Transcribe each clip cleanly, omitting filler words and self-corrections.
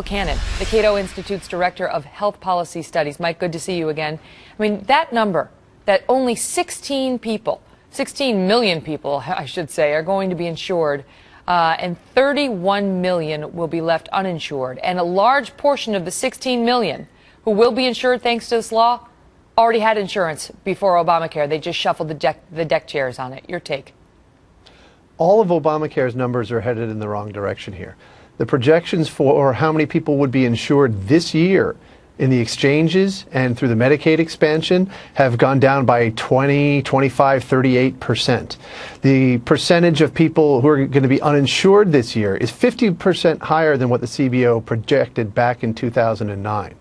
Cannon, the Cato Institute's Director of Health Policy Studies. Mike, good to see you again. I mean, that number, that only 16 million people, I should say, are going to be insured, and 31 million will be left uninsured. And a large portion of the 16 million who will be insured thanks to this law already had insurance before Obamacare. They just shuffled the deck chairs on it. Your take? All of Obamacare's numbers are headed in the wrong direction here. The projections for how many people would be insured this year in the exchanges and through the Medicaid expansion have gone down by 20, 25, 38%. The percentage of people who are going to be uninsured this year is 50% higher than what the CBO projected back in 2009.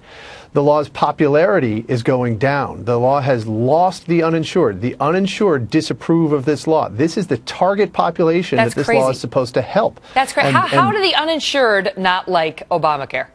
The law's popularity is going down. The law has lost the uninsured. The uninsured disapprove of this law. This is the target population that this law is supposed to help. That's crazy. How do the uninsured not like Obamacare?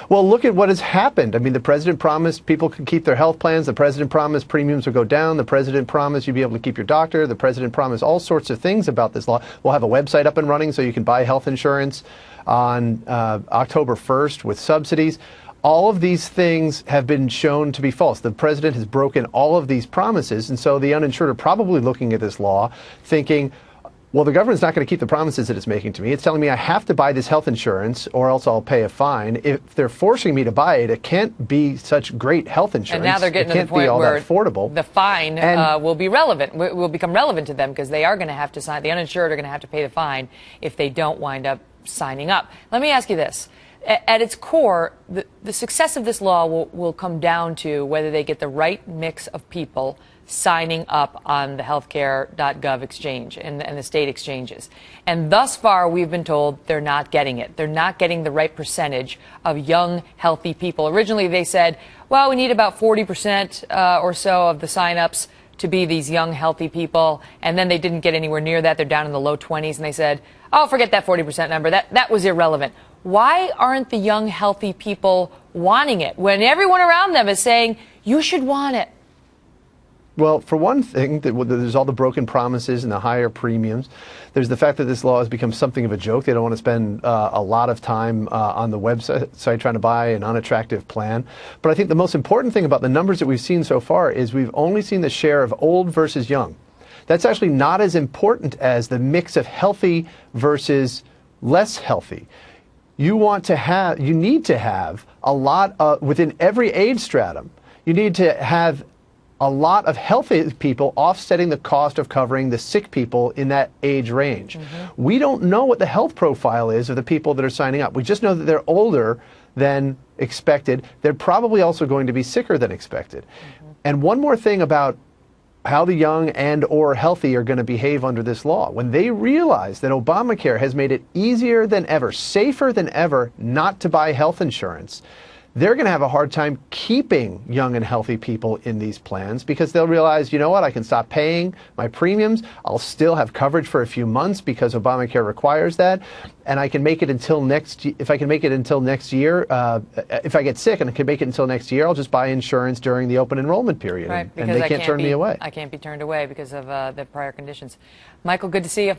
Well, look at what has happened. I mean, the president promised people could keep their health plans. The president promised premiums would go down. The president promised you'd be able to keep your doctor. The president promised all sorts of things about this law. We'll have a website up and running so you can buy health insurance on October 1st with subsidies. All of these things have been shown to be false. The president has broken all of these promises, and so the uninsured are probably looking at this law thinking, well, the government's not going to keep the promises that it's making to me. It's telling me I have to buy this health insurance or else I'll pay a fine. If they're forcing me to buy it, it can't be such great health insurance. And now they're getting to the point where the fine will be relevant, will become relevant to them because they are going to have to sign. The uninsured are going to have to pay the fine if they don't wind up signing up. Let me ask you this. At its core, the success of this law will come down to whether they get the right mix of people signing up on the healthcare.gov exchange and the state exchanges. And thus far, we've been told they're not getting it. They're not getting the right percentage of young, healthy people. Originally, they said, well, we need about 40% or so of the signups to be these young, healthy people. And then they didn't get anywhere near that. They're down in the low 20s. And they said, oh, forget that 40% number. That was irrelevant. Why aren't the young, healthy people wanting it when everyone around them is saying, you should want it? Well, for one thing, there's all the broken promises and the higher premiums. There's the fact that this law has become something of a joke. They don't want to spend a lot of time on the website trying to buy an unattractive plan. But I think the most important thing about the numbers that we've seen so far is we've only seen the share of old versus young. That's actually not as important as the mix of healthy versus less healthy. You need to have a lot within every age stratum. You need to have a lot of healthy people offsetting the cost of covering the sick people in that age range. We don't know what the health profile is of the people that are signing up. We just know that they're older than expected. They're probably also going to be sicker than expected. And one more thing about how the young and or healthy are going to behave under this law. When they realize that Obamacare has made it easier than ever, safer than ever not to buy health insurance, they're going to have a hard time keeping young and healthy people in these plans because they'll realize, you know what, I can stop paying my premiums. I'll still have coverage for a few months because Obamacare requires that. And I can make it until if I can make it until next year, if I get sick and I can make it until next year, I'll just buy insurance during the open enrollment period. Right, and they can't turn me away. I can't be turned away because of the prior conditions. Michael, good to see you.